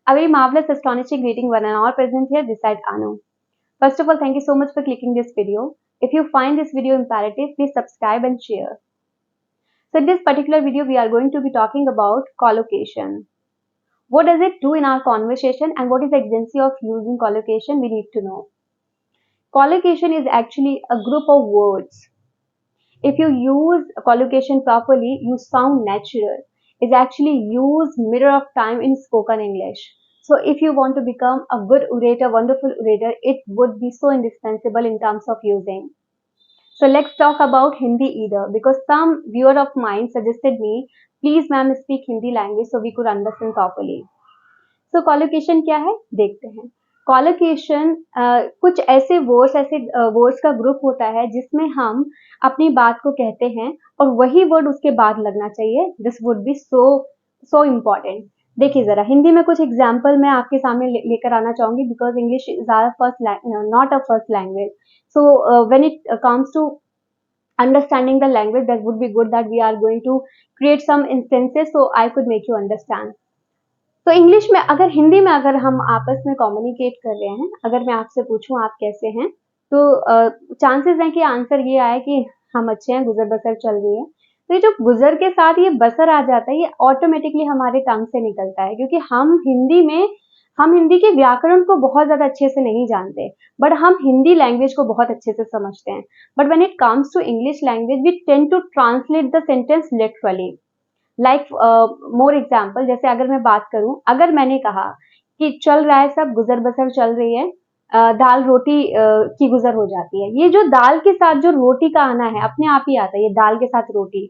A very marvelous, astonishing greeting one and all present here. This side Anu. First of all, thank you so much for clicking this video. If you find this video imperative, please subscribe and share. So in this particular video, we are going to be talking about collocation. What does it do in our conversation and what is the agency of using collocation? We need to know. Collocation is actually a group of words. If you use collocation properly, you sound natural. It's actually used mirror of time in spoken English. So if you want to become a good orator, wonderful orator, it would be so indispensable in terms of using. So let's talk about Hindi either, because some viewer of mine suggested me, please ma'am speak Hindi language so we could understand properly. So collocation क्या है देखते हैं. Collocation कुछ ऐसे words का group होता है जिसमें हम अपनी बात को कहते हैं और वही वर्ड उसके बाद लगना चाहिए. This would be so important. देखिए जरा हिंदी में कुछ एग्जाम्पल मैं आपके सामने लेकर आना चाहूंगी, because English is our not a first language. So when it comes to understanding the language, that would be good that we are going to create some instances so I could make you understand. तो English में अगर हिंदी में अगर हम आपस में communicate कर रहे हैं, अगर मैं आपसे पूछूं आप कैसे हैं, तो चांसेस हैं कि आंसर ये आए कि हम अच्छे हैं, गुजर बसर चल रही है. तो ये जो गुजर के साथ ये बसर आ जाता है, ये ऑटोमेटिकली हमारे टंग से निकलता है, क्योंकि हम हिंदी के व्याकरण को बहुत ज्यादा अच्छे से नहीं जानते, बट हम हिंदी लैंग्वेज को बहुत अच्छे से समझते हैं. But when it comes to English language, we tend to translate the sentence literally. Like more example, जैसे अगर मैं बात करूं, अगर मैंने कहा कि चल रहा है सब, गुजर बसर चल रही है, दाल रोटी की गुजर हो जाती है. ये जो दाल के साथ जो रोटी का आना है अपने आप ही आता है, ये दाल के साथ रोटी,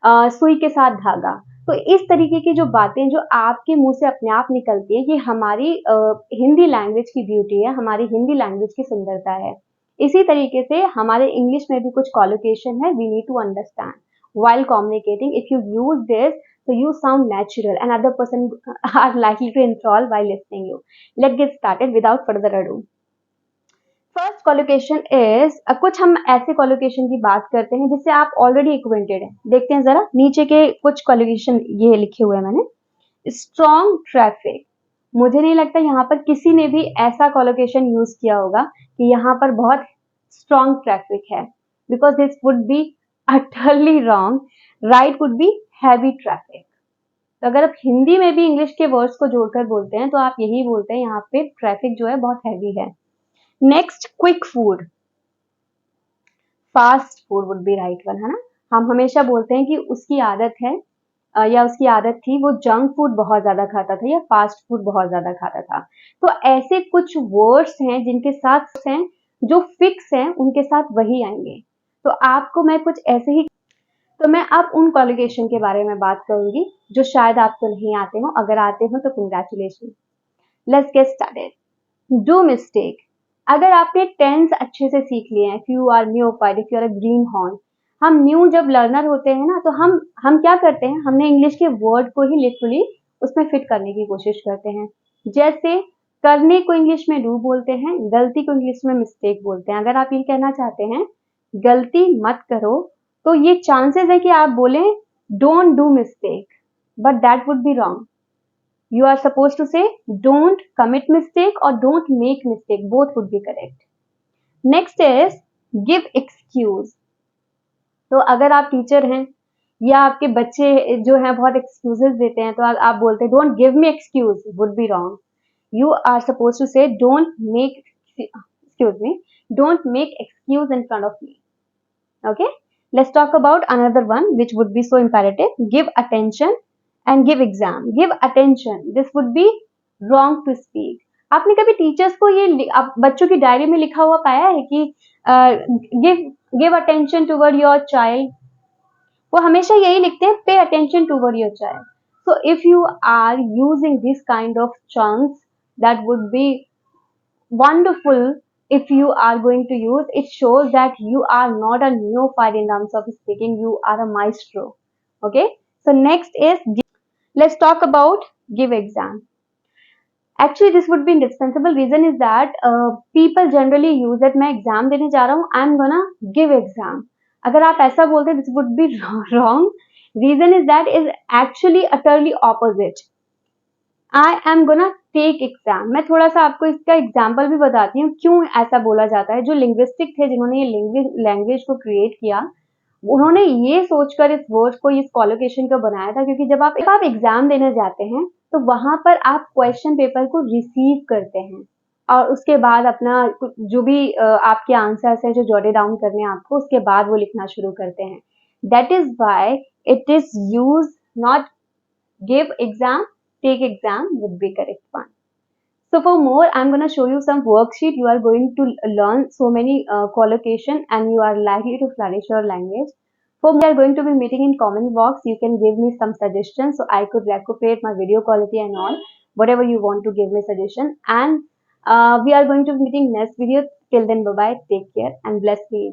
सुई के साथ धागा. तो इस तरीके की जो बातें जो आपके मुंह से अपने आप निकलती है, ये हमारी हिंदी लैंग्वेज की ब्यूटी है, हमारी हिंदी लैंग्वेज की सुंदरता है. इसी तरीके से हमारे इंग्लिश में भी कुछ कॉलोकेशन है, we need to understand while communicating. If you use this, so you sound natural and other person are likely to enthrall while listening you. Let's get started without further ado. First collocation is, कुछ हम ऐसे collocation की बात करते हैं जिससे आप already acquainted हैं. देखते हैं जरा नीचे के कुछ कॉलोकेशन ये लिखे हुए हैं मैंने. Strong traffic. मुझे नहीं लगता यहाँ पर किसी ने भी ऐसा कॉलोकेशन यूज किया होगा कि यहाँ पर बहुत स्ट्रॉन्ग ट्रैफिक है, because this would be utterly wrong. Right would be heavy traffic. तो अगर आप हिंदी में भी इंग्लिश के वर्ड्स को जोड़कर बोलते हैं तो आप यही बोलते हैं यहाँ पे ट्रैफिक जो है बहुत हैवी है. Next, quick food. Fast food would be right one, है ना. हम हमेशा बोलते हैं कि उसकी आदत है या उसकी आदत थी, वो जंक फूड बहुत ज्यादा खाता था या फास्ट फूड बहुत ज्यादा खाता था. तो ऐसे कुछ वर्ड्स हैं जिनके साथ हैं जो फिक्स हैं, उनके साथ वही आएंगे. तो आपको मैं कुछ ऐसे ही, तो मैं अब उन कॉलोकेशन के बारे में बात करूंगी जो शायद आपको नहीं आते हो. अगर आते हो तो congratulation. Let's get started. Do mistake. अगर आपने टेंस अच्छे से सीख लिए हैं, इफ यू आर न्यूफाइड, if you are a greenhorn, हम न्यू जब लर्नर होते हैं ना, तो हम क्या करते हैं, हमने इंग्लिश के वर्ड को ही लिटरली उसमें फिट करने की कोशिश करते हैं. जैसे करने को इंग्लिश में डू बोलते हैं, गलती को इंग्लिश में मिस्टेक बोलते हैं. अगर आप ये कहना चाहते हैं गलती मत करो, तो ये चांसेस है कि आप बोलें don't do mistake, but that would be wrong. You are suppose to say don't commit mistake और don't make mistake, both would be correct. Next is give excuse. तो अगर आप टीचर हैं या आपके बच्चे जो हैं बहुत एक्सक्यूजेस देते हैं, तो आप बोलते हैं don't give me excuse, would be wrong. You are suppose to say don't make, excuse me, don't make excuse in front of me. Okay, let's talk about another one which would be so imperative. Give attention and give exam. Give attention, this would be wrong to speak. आपने कभी teachers को ये बच्चों की diary में लिखा हुआ पाया है कि give attention toward your child? वो हमेशा यही लिखते हैं pay attention toward your child. So if you are using this kind of chunks, that would be wonderful. If you are going to use, it shows that you are not a neophyte in terms of speaking, you are a maestro. Okay, so next is, let's talk about give exam. Actually this would be indispensable. Reason is that people generally use it, मैं exam देने जा रहा हूँ, I am gonna give exam. अगर आप ऐसा बोलते हैं, this would be wrong. Reason is that is actually utterly opposite. I am gonna take exam. मैं थोड़ा सा आपको इसका एग्जाम्पल भी बताती हूँ क्यों ऐसा बोला जाता है। जो लिंग्विस्टिक थे जिन्होंने ये लैंग्वेज को क्रिएट किया, उन्होंने ये सोचकर इस वर्ड को, इस कॉलोकेशन को बनाया था, क्योंकि जब आप एग्जाम देने जाते हैं तो वहां पर आप क्वेश्चन पेपर को रिसीव करते हैं और उसके बाद अपना जो भी आपके आंसर्स हैं जो जॉटे डाउन करने हैं आपको, उसके बाद वो लिखना शुरू करते हैं। That is why it is use not give exam, take exam would be correct one. So for more, I'm going to show you some worksheet. You are going to learn so many collocation and you are likely to flourish your language. For more, we are going to be meeting in comment box. You can give me some suggestions so I could recuperate my video quality and all. Whatever you want to give me suggestion. And we are going to be meeting next video. Till then, bye-bye. Take care and bless me.